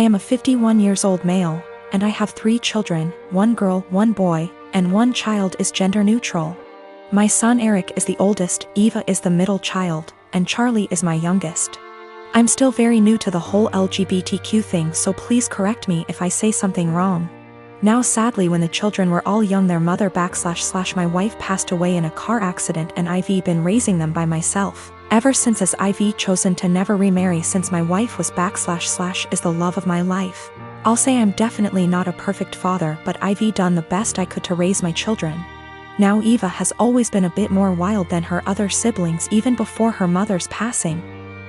I am a 51 years old male, and I have 3 children, 1 girl, 1 boy, and 1 child is gender neutral. My son Eric is the oldest, Eva is the middle child, and Charlie is my youngest. I'm still very new to the whole LGBTQ thing, so please correct me if I say something wrong. Now sadly, when the children were all young, their mother / my wife passed away in a car accident, and I've been raising them by myself ever since, as I've chosen to never remarry since my wife was / is the love of my life. I'll say I'm definitely not a perfect father, but I've done the best I could to raise my children. Now Eva has always been a bit more wild than her other siblings even before her mother's passing.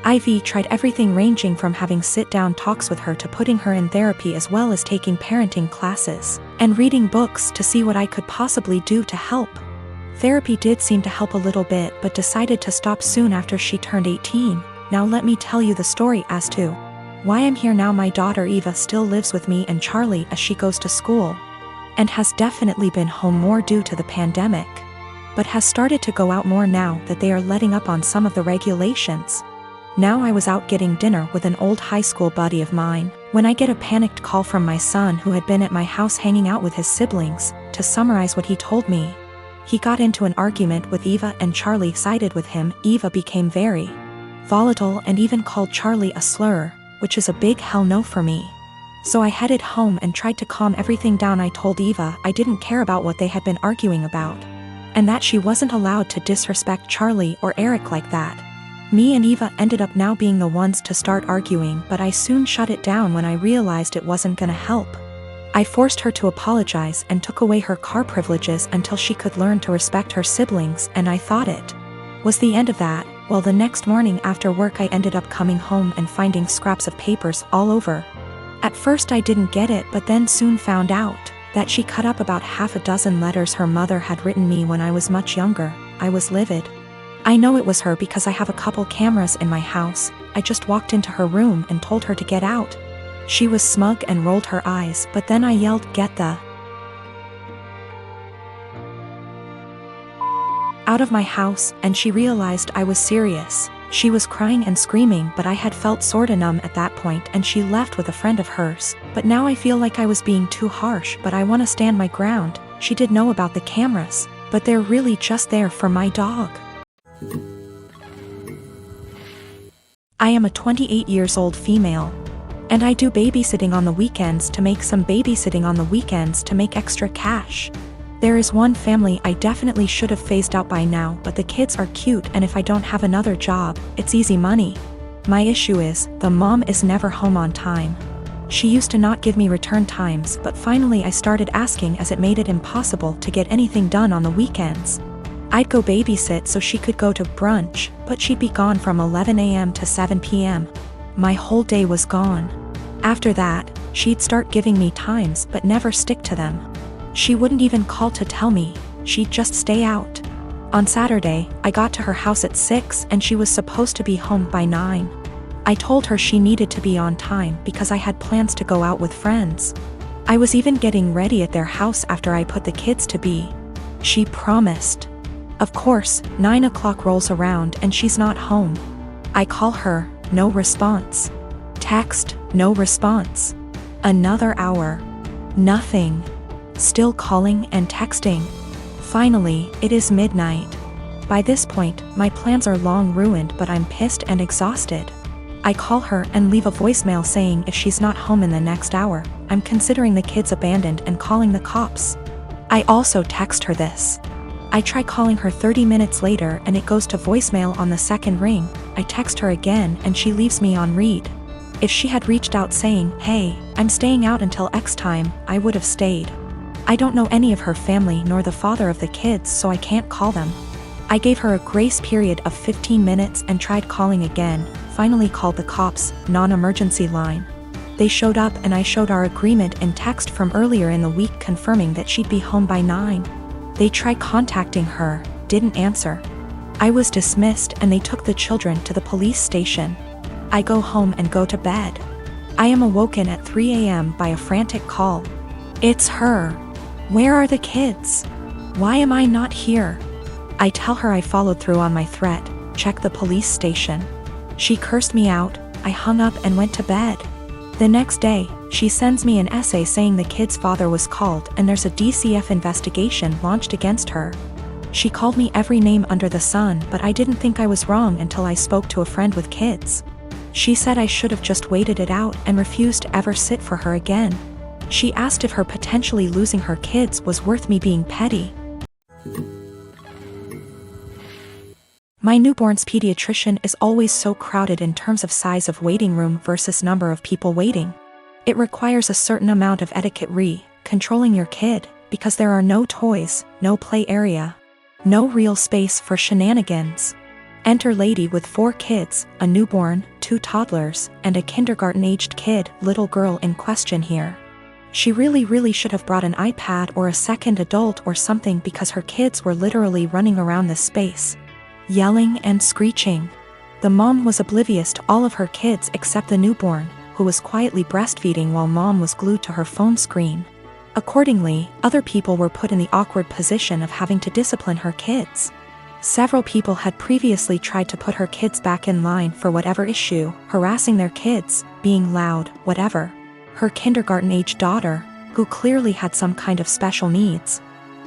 I've tried everything, ranging from having sit-down talks with her to putting her in therapy, as well as taking parenting classes and reading books to see what I could possibly do to help. Therapy did seem to help a little bit, but decided to stop soon after she turned 18. Now let me tell you the story as to why I'm here now. My daughter Eva still lives with me and Charlie as she goes to school, and has definitely been home more due to the pandemic, but has started to go out more now that they are letting up on some of the regulations. Now I was out getting dinner with an old high school buddy of mine when I get a panicked call from my son, who had been at my house hanging out with his siblings. To summarize what he told me, he got into an argument with Eva and Charlie sided with him. Eva became very volatile and even called Charlie a slur, which is a big hell no for me. So I headed home and tried to calm everything down. I told Eva I didn't care about what they had been arguing about, and that she wasn't allowed to disrespect Charlie or Eric like that. Me and Eva ended up now being the ones to start arguing, but I soon shut it down when I realized it wasn't gonna help. I forced her to apologize and took away her car privileges until she could learn to respect her siblings, and I thought it was the end of that. Well, the next morning after work I ended up coming home and finding scraps of papers all over. At first I didn't get it, but then soon found out that she cut up about half a dozen letters her mother had written me when I was much younger. I was livid. I know it was her because I have a couple cameras in my house. I just walked into her room and told her to get out. She was smug and rolled her eyes, but then I yelled, "Get the out of my house," and she realized I was serious. She was crying and screaming, but I had felt sorta numb at that point, and she left with a friend of hers. But now I feel like I was being too harsh, but I wanna stand my ground. She did know about the cameras, but they're really just there for my dog. I am a 28 years old female, and I do babysitting on the weekends to make extra cash. There is one family I definitely should have phased out by now, but the kids are cute, and if I don't have another job, it's easy money. My issue is, the mom is never home on time. She used to not give me return times, but finally I started asking, as it made it impossible to get anything done on the weekends. I'd go babysit so she could go to brunch, but she'd be gone from 11 a.m. to 7 p.m. My whole day was gone. After that, she'd start giving me times but never stick to them. She wouldn't even call to tell me, she'd just stay out. On Saturday, I got to her house at 6 and she was supposed to be home by 9. I told her she needed to be on time because I had plans to go out with friends. I was even getting ready at their house after I put the kids to bed. She promised. Of course, 9 o'clock rolls around and she's not home. I call her, no response. Text, no response. Another hour. Nothing. Still calling and texting. Finally, it is midnight. By this point, my plans are long ruined, but I'm pissed and exhausted. I call her and leave a voicemail saying if she's not home in the next hour, I'm considering the kids abandoned and calling the cops. I also text her this. I try calling her 30 minutes later and it goes to voicemail on the second ring. I text her again and she leaves me on read. If she had reached out saying, "Hey, I'm staying out until X time," I would have stayed. I don't know any of her family nor the father of the kids, so I can't call them. I gave her a grace period of 15 minutes and tried calling again, finally called the cops, non-emergency line. They showed up and I showed our agreement in text from earlier in the week confirming that she'd be home by 9. They tried contacting her, didn't answer. I was dismissed and they took the children to the police station. I go home and go to bed. I am awoken at 3 a.m. by a frantic call. It's her. Where are the kids? Why am I not here? I tell her I followed through on my threat, check the police station. She cursed me out. I hung up and went to bed. The next day, she sends me an essay saying the kid's father was called and there's a DCF investigation launched against her. She called me every name under the sun, but I didn't think I was wrong until I spoke to a friend with kids. She said I should have just waited it out and refused to ever sit for her again. She asked if her potentially losing her kids was worth me being petty. My newborn's pediatrician is always so crowded in terms of size of waiting room versus number of people waiting. It requires a certain amount of etiquette controlling your kid, because there are no toys, no play area, no real space for shenanigans. Enter lady with 4 kids, a newborn, 2 toddlers, and a kindergarten-aged kid, little girl in question here. She really should have brought an iPad or a second adult or something because her kids were literally running around this space, yelling and screeching. The mom was oblivious to all of her kids except the newborn, who was quietly breastfeeding while mom was glued to her phone screen. Accordingly, other people were put in the awkward position of having to discipline her kids. Several people had previously tried to put her kids back in line for whatever issue, harassing their kids, being loud, whatever. Her kindergarten-age daughter, who clearly had some kind of special needs,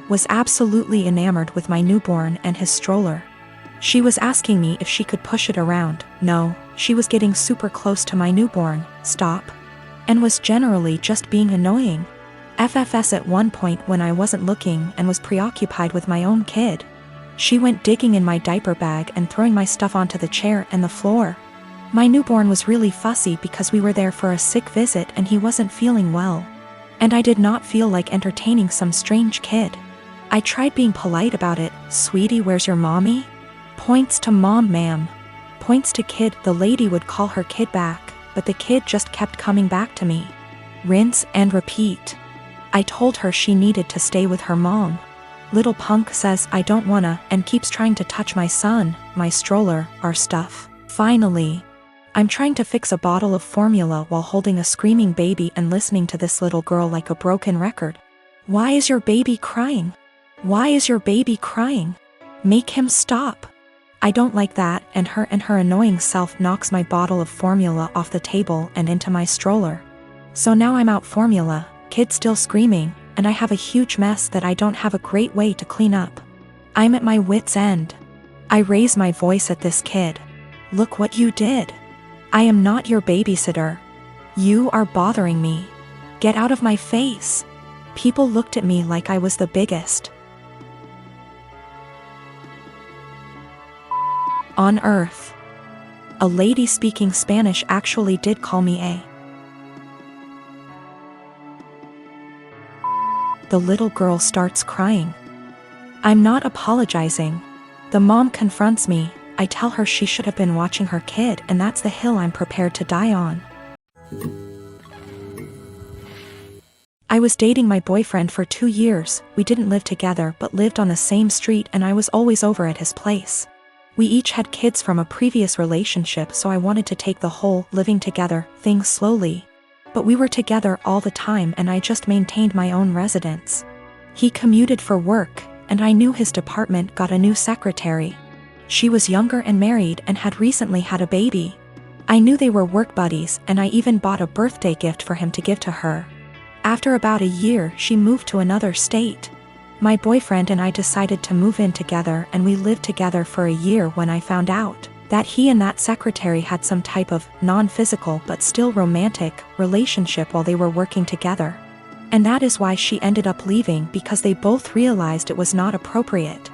was absolutely enamored with my newborn and his stroller. She was asking me if she could push it around. No, she was getting super close to my newborn, stop, and was generally just being annoying. FFS at one point when I wasn't looking and was preoccupied with my own kid. She went digging in my diaper bag and throwing my stuff onto the chair and the floor. My newborn was really fussy because we were there for a sick visit and he wasn't feeling well. And I did not feel like entertaining some strange kid. I tried being polite about it. Sweetie, where's your mommy? Points to mom, ma'am. Points to kid. The lady would call her kid back, but the kid just kept coming back to me. Rinse and repeat. I told her she needed to stay with her mom. Little punk says I don't wanna and keeps trying to touch my son, my stroller, our stuff. Finally, I'm trying to fix a bottle of formula while holding a screaming baby and listening to this little girl like a broken record. Why is your baby crying? Why is your baby crying? Make him stop. I don't like that, and her annoying self knocks my bottle of formula off the table and into my stroller. So now I'm out formula, kid still screaming, and I have a huge mess that I don't have a great way to clean up. I'm at my wit's end. I raise my voice at this kid. Look what you did. I am not your babysitter. You are bothering me. Get out of my face. People looked at me like I was the biggest on earth. A lady speaking Spanish actually did call me a. The little girl starts crying. I'm not apologizing. The mom confronts me. I tell her she should have been watching her kid, and that's the hill I'm prepared to die on. I was dating my boyfriend for 2 years. We didn't live together but lived on the same street and I was always over at his place. We each had kids from a previous relationship, so I wanted to take the whole living together thing slowly. But we were together all the time and I just maintained my own residence. He commuted for work, and I knew his department got a new secretary. She was younger and married and had recently had a baby. I knew they were work buddies and I even bought a birthday gift for him to give to her. After about a year, she moved to another state. My boyfriend and I decided to move in together and we lived together for a year when I found out that he and that secretary had some type of non-physical but still romantic relationship while they were working together. And that is why she ended up leaving, because they both realized it was not appropriate.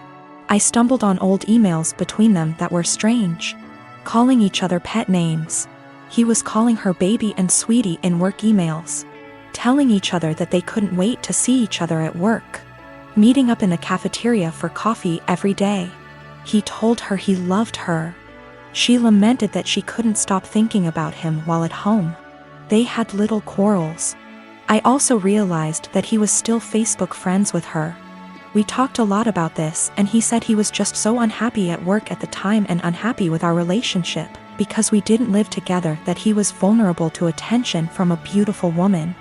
I stumbled on old emails between them that were strange, calling each other pet names. He was calling her baby and sweetie in work emails, telling each other that they couldn't wait to see each other at work, meeting up in the cafeteria for coffee every day. He told her he loved her. She lamented that she couldn't stop thinking about him while at home. They had little quarrels. I also realized that he was still Facebook friends with her. We talked a lot about this and he said he was just so unhappy at work at the time and unhappy with our relationship because we didn't live together, that he was vulnerable to attention from a beautiful woman.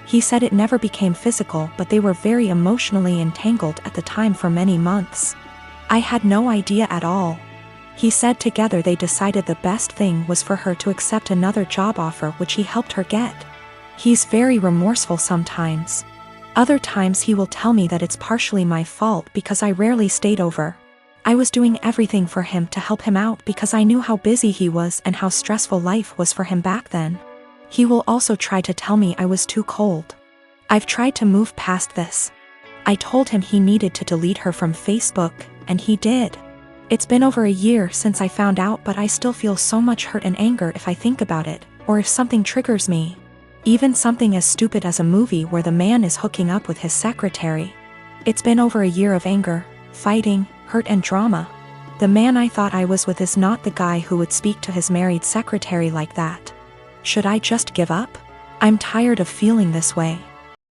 He said it never became physical, but they were very emotionally entangled at the time for many months. I had no idea at all. He said together they decided the best thing was for her to accept another job offer which he helped her get. He's very remorseful sometimes. Other times he will tell me that it's partially my fault because I rarely stayed over. I was doing everything for him to help him out because I knew how busy he was and how stressful life was for him back then. He will also try to tell me I was too cold. I've tried to move past this. I told him he needed to delete her from Facebook, and he did. It's been over a year since I found out, but I still feel so much hurt and anger if I think about it, or if something triggers me. Even something as stupid as a movie where the man is hooking up with his secretary. It's been over a year of anger, fighting, hurt and drama. The man I thought I was with is not the guy who would speak to his married secretary like that. Should I just give up? I'm tired of feeling this way.